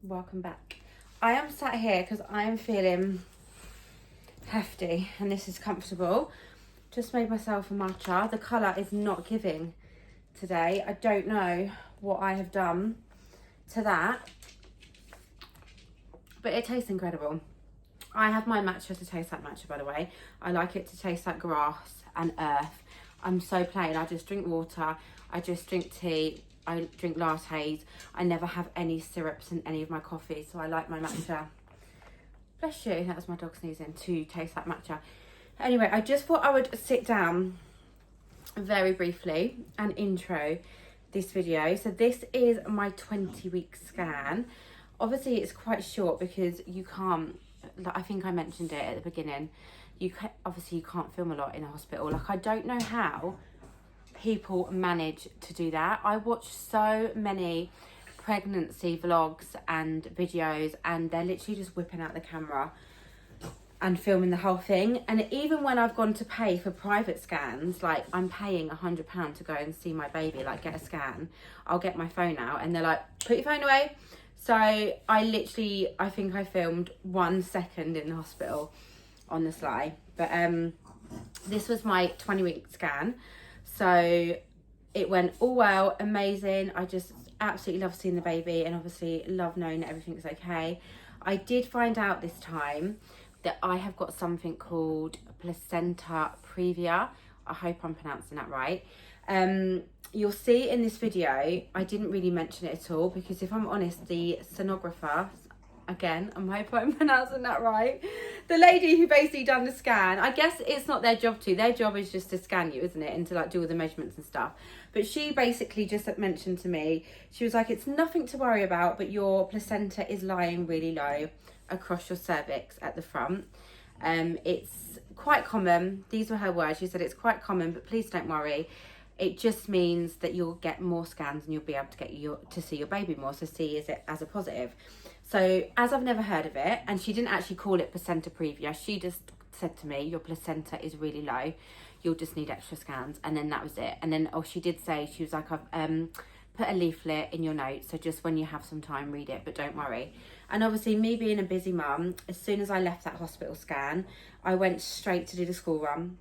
welcome back. I am sat here because I am feeling hefty and this is comfortable. Just made myself a matcha. The colour is not giving today. I don't know what I have done to that, but it tastes incredible. I have my matcha to taste like matcha, by the way. I like it to taste like grass and earth. I'm so plain. I just drink water. I just drink tea. I drink lattes. I never have any syrups in any of my coffees. So I like my matcha. Bless you. That was my dog sneezing. To taste like matcha. Anyway, I just thought I would sit down very briefly and intro this video. So this is my 20-week scan. Obviously, it's quite short because you can't, I think I mentioned it at the beginning, obviously you can't film a lot in a hospital. Like, I don't know how people manage to do that. I watch so many pregnancy vlogs and videos and they're literally just whipping out the camera and filming the whole thing. And even when I've gone to pay for private scans, like I'm paying £100 to go and see my baby, like get a scan, I'll get my phone out and they're like, put your phone away. So I think I filmed 1 second in the hospital on the sly. But this was my 20-week scan. So it went all well, amazing. I just absolutely love seeing the baby and obviously love knowing that everything's okay. I did find out this time that I have got something called placenta previa. I hope I'm pronouncing that right. You'll see in this video, I didn't really mention it at all because if I'm honest, the sonographer, again, I hope I'm pronouncing that right, the lady who basically done the scan, I guess it's not their job to, their job is just to scan you, isn't it, and to like do all the measurements and stuff. But she basically just mentioned to me, she was like, it's nothing to worry about, but your placenta is lying really low across your cervix at the front. It's quite common, these were her words, she said it's quite common, but please don't worry. It just means that you'll get more scans and you'll be able to get to see your baby more. So see it as a positive. So as I've never heard of it, and she didn't actually call it placenta previa, she just said to me, your placenta is really low. You'll just need extra scans. And then that was it. And then, she did say, she was like, I've put a leaflet in your notes. So just when you have some time, read it, but don't worry. And obviously me being a busy mum, as soon as I left that hospital scan, I went straight to do the school run,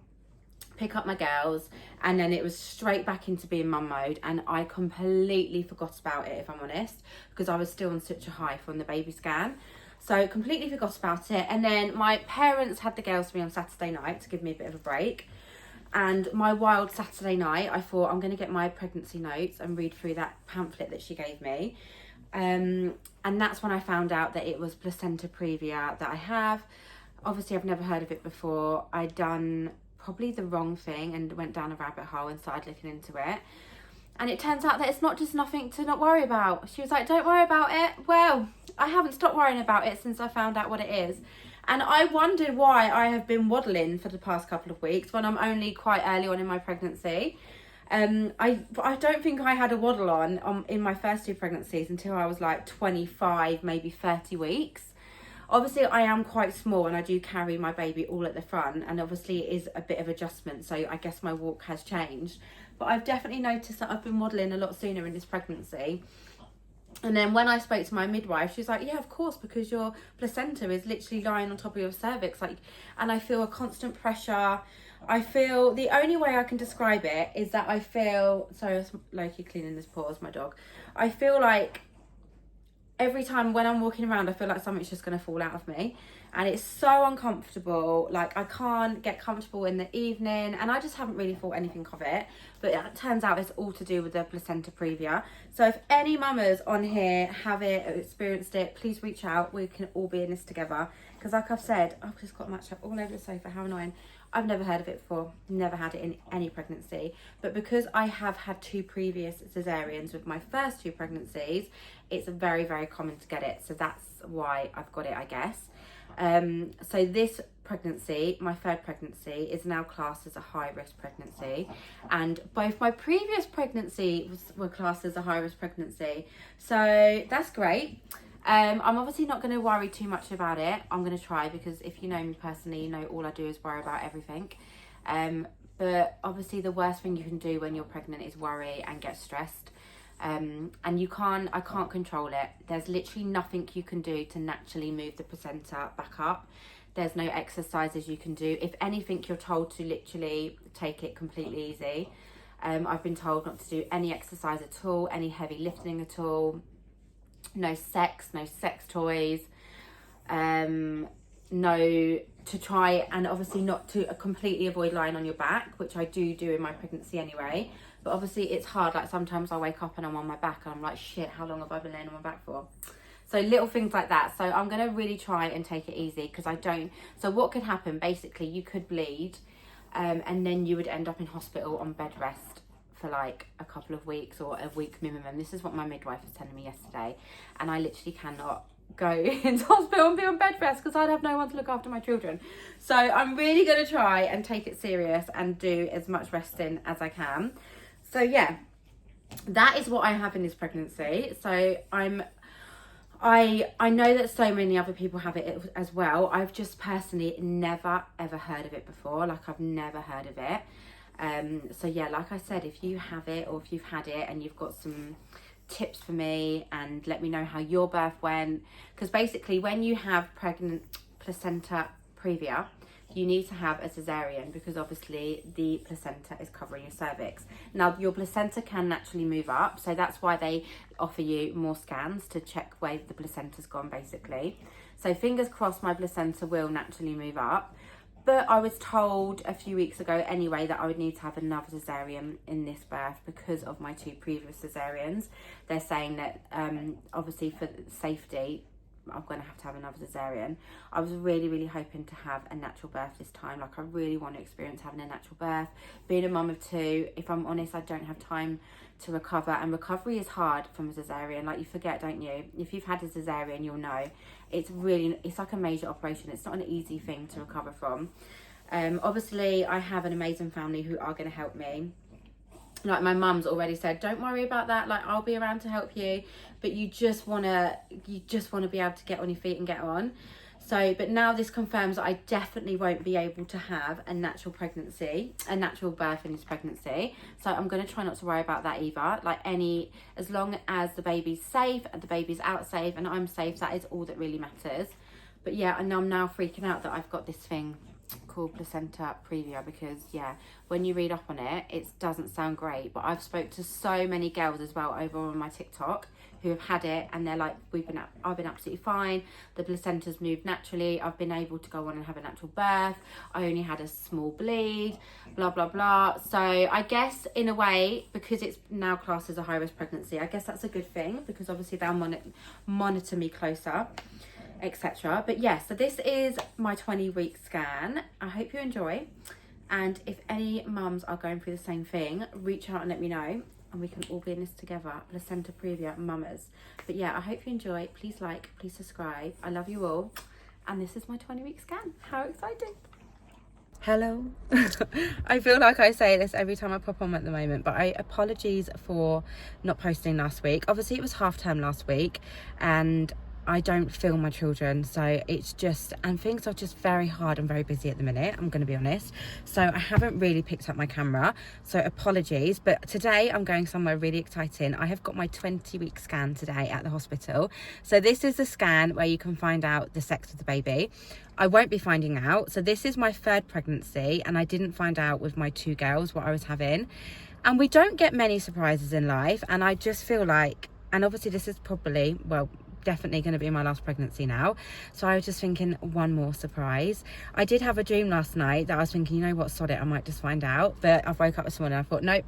pick up my girls, and then it was straight back into being mum mode, and I completely forgot about it, if I'm honest, because I was still on such a high from the baby scan. So completely forgot about it. And then my parents had the girls for me on Saturday night to give me a bit of a break. And my wild Saturday night, I thought I'm going to get my pregnancy notes and read through that pamphlet that she gave me. And that's when I found out that it was placenta previa that I have. Obviously, I've never heard of it before. I'd done probably the wrong thing and went down a rabbit hole and started looking into it. And it turns out that it's not just nothing to not worry about. She was like, don't worry about it. Well, I haven't stopped worrying about it since I found out what it is. And I wondered why I have been waddling for the past couple of weeks when I'm only quite early on in my pregnancy. I don't think I had a waddle on in my first 2 pregnancies until I was like 25, maybe 30 weeks. Obviously, I am quite small and I do carry my baby all at the front, and obviously it is a bit of adjustment, so I guess my walk has changed. But I've definitely noticed that I've been waddling a lot sooner in this pregnancy. And then when I spoke to my midwife, she's like, yeah, of course, because your placenta is literally lying on top of your cervix. And I feel a constant pressure. I feel, the only way I can describe it is that I feel, sorry, Loki cleaning his paws, my dog. I feel like every time when I'm walking around, I feel like something's just going to fall out of me. And it's so uncomfortable. Like, I can't get comfortable in the evening. And I just haven't really thought anything of it. But it turns out it's all to do with the placenta previa. So if any mamas on here have it or experienced it, please reach out. We can all be in this together. Because like I've said, I've just got matcha all over the sofa. How annoying. I've never heard of it before, never had it in any pregnancy. But because I have had 2 previous cesareans with my first 2 pregnancies, it's very, very common to get it. So that's why I've got it, I guess. So this pregnancy, my 3rd pregnancy, is now classed as a high-risk pregnancy. And both my previous pregnancies were classed as a high-risk pregnancy. So that's great. I'm obviously not going to worry too much about it. I'm going to try, because if you know me personally, you know all I do is worry about everything. But obviously the worst thing you can do when you're pregnant is worry and get stressed. And I can't control it. There's literally nothing you can do to naturally move the placenta back up. There's no exercises you can do. If anything, you're told to literally take it completely easy. I've been told not to do any exercise at all, any heavy lifting at all, no sex toys, no, to try and obviously not to completely avoid lying on your back, which I do in my pregnancy anyway. But obviously it's hard. Like sometimes I wake up and I'm on my back and I'm like, shit, how long have I been laying on my back for? So little things like that. So I'm going to really try and take it easy because I don't. So what could happen, basically, you could bleed and then you would end up in hospital on bed rest for like a couple of weeks or a week minimum. This is what my midwife was telling me yesterday. And I literally cannot go into hospital and be on bed rest because I'd have no one to look after my children. So I'm really going to try and take it serious and do as much resting as I can. So yeah, that is what I have in this pregnancy. So I know that so many other people have it as well. I've just personally never ever heard of it before. Like I've never heard of it. So yeah, like I said, if you have it or if you've had it and you've got some tips for me, and let me know how your birth went, because basically when you have pregnant placenta previa, you need to have a cesarean because obviously the placenta is covering your cervix. Now your placenta can naturally move up, so that's why they offer you more scans to check where the placenta's gone basically. So fingers crossed my placenta will naturally move up. But I was told a few weeks ago anyway that I would need to have another cesarean in this birth because of my 2 previous cesareans. They're saying that obviously for safety, I'm going to have another cesarean. I was really hoping to have a natural birth this time. Like I really want to experience having a natural birth. Being a mum of 2, if I'm honest, I don't have time to recover, and recovery is hard from a cesarean. Like you forget, don't you? If you've had a cesarean, you'll know it's like a major operation. It's not an easy thing to recover from. Obviously I have an amazing family who are going to help me. Like my mum's already said, don't worry about that, like I'll be around to help you, but you just want to be able to get on your feet and get on. So but now this confirms that I definitely won't be able to have a natural birth in this pregnancy. So I'm going to try not to worry about that either. Like as long as the baby's safe and the baby's out safe and I'm safe, that is all that really matters. But yeah, and I'm now freaking out that I've got this thing called placenta previa, because yeah, when you read up on it, it doesn't sound great. But I've spoke to so many girls as well over on my TikTok who have had it, and they're like, I've been absolutely fine, the placenta's moved naturally, I've been able to go on and have a natural birth, I only had a small bleed, blah blah blah. So I guess in a way, because it's now classed as a high risk pregnancy, I guess that's a good thing, because obviously they'll monitor me closer, etc. But yeah, so this is my 20-week scan. I hope you enjoy, and if any mums are going through the same thing, reach out and let me know, and we can all be in this together, placenta previa mamas. But yeah, I hope you enjoy. Please like, please subscribe. I love you all, and this is my 20-week scan. How exciting. Hello. I feel like I say this every time I pop on at the moment, but apologies for not posting last week. Obviously it was half term last week and I don't film my children, so it's just, and things are just very hard and very busy at the minute, I'm going to be honest. So I haven't really picked up my camera, so apologies. But today I'm going somewhere really exciting. I have got my 20-week scan today at the hospital. So this is the scan where you can find out the sex of the baby. I won't be finding out. So this is my 3rd pregnancy, and I didn't find out with my 2 girls what I was having. And we don't get many surprises in life, and I just feel like, and obviously this is probably, well, definitely going to be my last pregnancy now, so I was just thinking one more surprise. I did have a dream last night that I was thinking, you know what, sod it, I might just find out. But I woke up this morning and I thought, nope,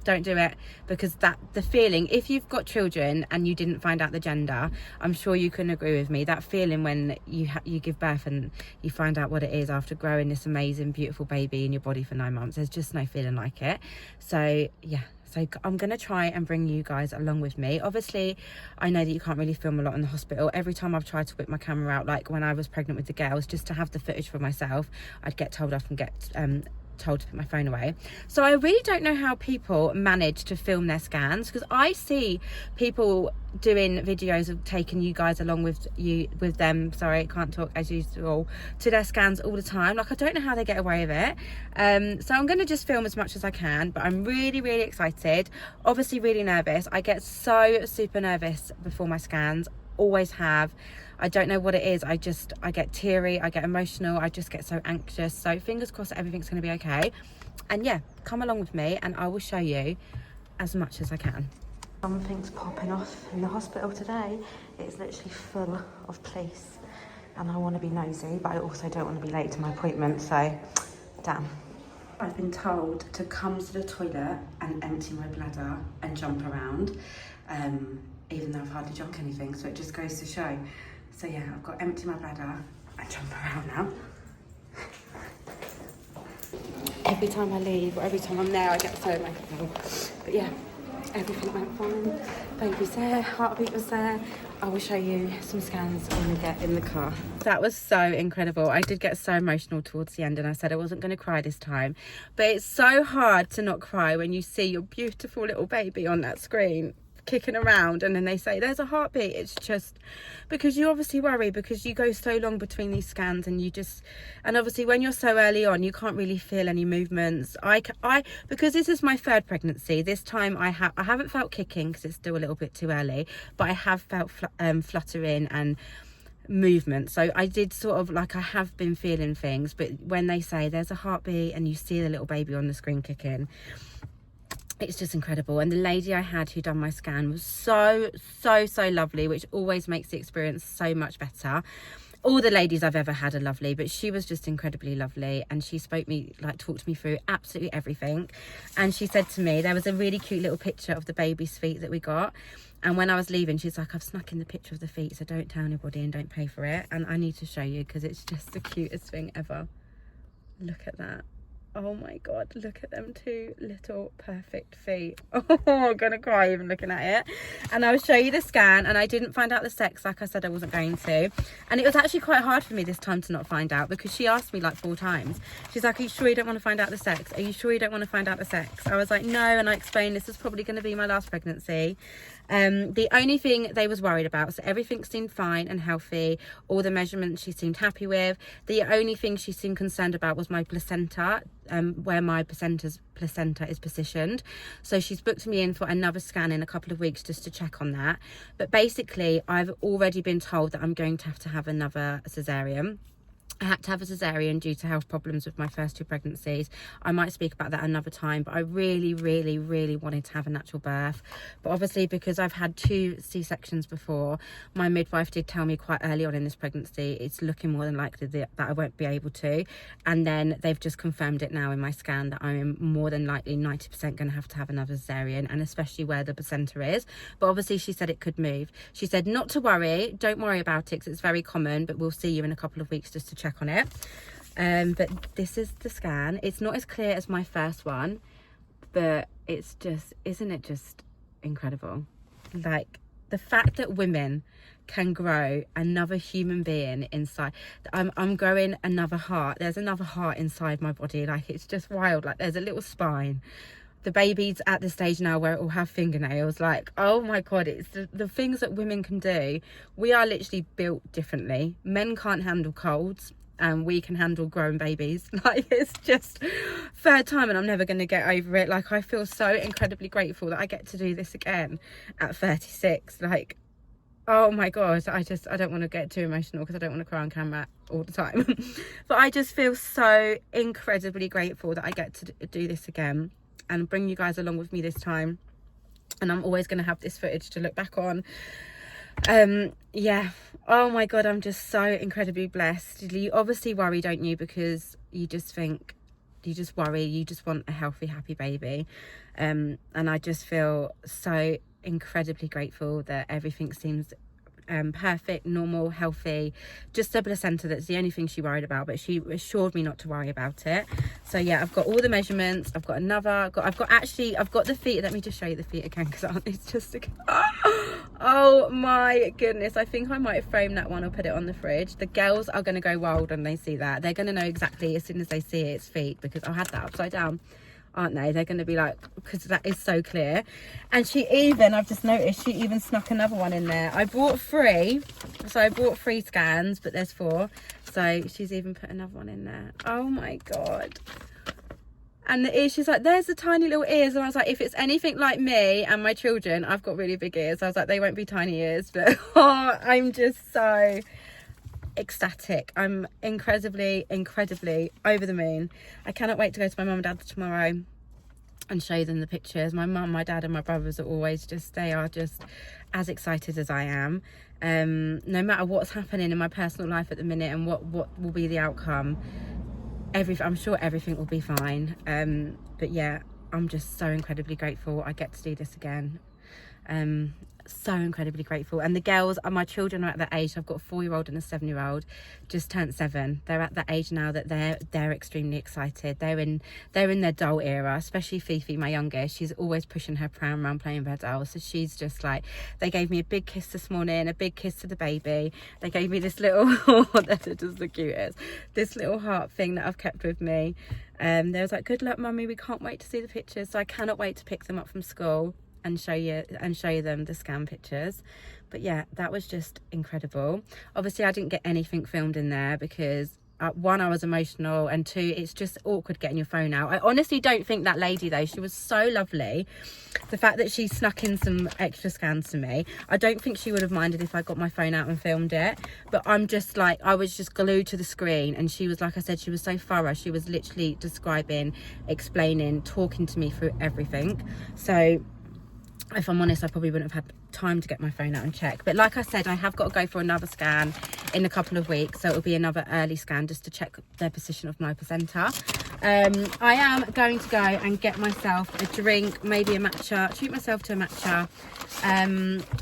don't do it, because the feeling, if you've got children and you didn't find out the gender, I'm sure you can agree with me, that feeling when you give birth and you find out what it is after growing this amazing beautiful baby in your body for 9 months, there's just no feeling like it. So yeah, so I'm going to try and bring you guys along with me. Obviously, I know that you can't really film a lot in the hospital. Every time I've tried to whip my camera out, like when I was pregnant with the girls, just to have the footage for myself, I'd get told off and get told to put my phone away. So I really don't know how people manage to film their scans, because I see people doing videos of taking you guys along with them, sorry, can't talk as usual, to their scans all the time. Like, I don't know how they get away with it. So I'm going to just film as much as I can, but I'm really, really excited, obviously really nervous. I get so super nervous before my scans, always have. I don't know what it is. I get teary, I get emotional, I just get so anxious. So fingers crossed that everything's going to be okay. And yeah, come along with me and I will show you as much as I can. Something's popping off in the hospital today. It's literally full of police and I want to be nosy, but I also don't want to be late to my appointment, so damn. I've been told to come to the toilet and empty my bladder and jump around, even though I've hardly drunk anything, so it just goes to show. So yeah, I've got to empty my bladder and jump around now. Every time I leave, or every time I'm there, I get so emotional. But yeah, everything went fine. Baby was there, heartbeat was there. I will show you some scans when we get in the car. That was so incredible. I did get so emotional towards the end, and I said I wasn't going to cry this time. But it's so hard to not cry when you see your beautiful little baby on that screen kicking around and then they say there's a heartbeat. It's just because you obviously worry, because you go so long between these scans, and and obviously when you're so early on you can't really feel any movements. I because this is my third pregnancy, this time I haven't felt kicking because it's still a little bit too early, but I have felt fluttering and movement. So I did sort of, like, I have been feeling things, but when they say there's a heartbeat and you see the little baby on the screen kicking, it's just incredible. And the lady I had who done my scan was so lovely, which always makes the experience so much better. All the ladies I've ever had are lovely, but she was just incredibly lovely, and she talked me through absolutely everything. And she said to me, there was a really cute little picture of the baby's feet that we got, and when I was leaving she's like, I've snuck in the picture of the feet, so don't tell anybody and don't pay for it. And I need to show you because it's just the cutest thing ever. Look at that. Oh my god, look at them two little perfect feet. Oh, I'm gonna cry even looking at it. And I will show you the scan, and I didn't find out the sex like I said I wasn't going to. And it was actually quite hard for me this time to not find out, because she asked me like 4 times. She's like, are you sure you don't want to find out the sex? Are you sure you don't want to find out the sex? I was like, no, and I explained this is probably going to be my last pregnancy. The only thing they was worried about, so everything seemed fine and healthy, all the measurements she seemed happy with. The only thing she seemed concerned about was my placenta, where my placenta is positioned. So she's booked me in for another scan in a couple of weeks just to check on that. But basically I've already been told that I'm going to have another cesarean. I had to have a cesarean due to health problems with my first 2 pregnancies. I might speak about that another time, but I really wanted to have a natural birth. But obviously, because I've had 2 C-sections before, my midwife did tell me quite early on in this pregnancy it's looking more than likely that I won't be able to. And then they've just confirmed it now in my scan that I am more than likely 90% going to have another cesarean, and especially where the placenta is. But obviously she said it could move. She said not to worry, don't worry about it because it's very common, but we'll see you in a couple of weeks just to check on it. But this is the scan. It's not as clear as my first one, but it's just, isn't it just incredible? Like, the fact that women can grow another human being inside. I'm growing another heart. There's another heart inside my body. Like, it's just wild. Like, there's a little spine. The baby's at the stage now where it will have fingernails. Like, oh my god, it's the things that women can do. We are literally built differently. Men can't handle colds, and we can handle growing babies. Like, it's just 3rd time and I'm never going to get over it. Like, I feel so incredibly grateful that I get to do this again at 36. Like, oh my god, I don't want to get too emotional because I don't want to cry on camera all the time. But I just feel so incredibly grateful that I get to do this again and bring you guys along with me this time. And I'm always going to have this footage to look back on. Yeah, oh my god, I'm just so incredibly blessed. You obviously worry, don't you, because you just worry, you just want a healthy, happy baby. And I just feel so incredibly grateful that everything seems perfect, normal, healthy, just a placenta. That's the only thing she worried about, but she assured me not to worry about it. So yeah, I've got all the measurements. I've got the feet. Let me just show you the feet again, because it's just oh my goodness, I think I might frame that one or put it on the fridge. The girls are going to go wild when they see that. They're going to know exactly as soon as they see its feet, because I had that upside down, aren't they? They're going to be like, because that is so clear. And I've just noticed, she even snuck another one in there. I bought 3, so I bought 3 scans, but there's 4, so she's even put another one in there. Oh my god. And the ears, she's like, there's the tiny little ears. And I was like, if it's anything like me and my children, I've got really big ears. I was like, they won't be tiny ears, but oh, I'm just so ecstatic. I'm incredibly over the moon. I cannot wait to go to my mum and dad tomorrow and show them the pictures. My mum, my dad and my brothers are always they are just as excited as I am. No matter what's happening in my personal life at the minute and what will be the outcome, I'm sure everything will be fine. But yeah, I'm just so incredibly grateful I get to do this again. So incredibly grateful. And the girls, my children are at that age. I've got a 4-year-old and a 7-year-old, just turned 7. They're at that age now that they're extremely excited. They're in their doll era, especially Fifi, my youngest. She's always pushing her pram around playing with her dolls, so she's just like, they gave me a big kiss this morning, a big kiss to the baby. They gave me this little they're just the cutest, this little heart thing that I've kept with me. They was like, good luck mummy, we can't wait to see the pictures. So I cannot wait to pick them up from school and show them the scan pictures. But yeah, that was just incredible. Obviously I didn't get anything filmed in there because 1, I was emotional, and 2, it's just awkward getting your phone out. I honestly don't think that lady though, she was so lovely. The fact that she snuck in some extra scans to me, I don't think she would have minded if I got my phone out and filmed it. But I'm just like, I was just glued to the screen, and she was, like I said, she was so thorough. She was literally describing, explaining, talking to me through everything. So if I'm honest, I probably wouldn't have had time to get my phone out and check. But like I said, I have got to go for another scan in a couple of weeks, so it'll be another early scan just to check the position of my placenta. I am going to go and get myself a drink, maybe a matcha, treat myself to a matcha.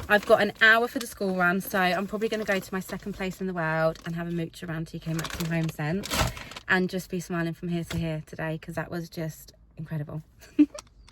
I've got an hour for the school run, so I'm probably going to go to my second place in the world and have a mooch around TK Maxx and Home Sense and just be smiling from here to here today, because that was just incredible.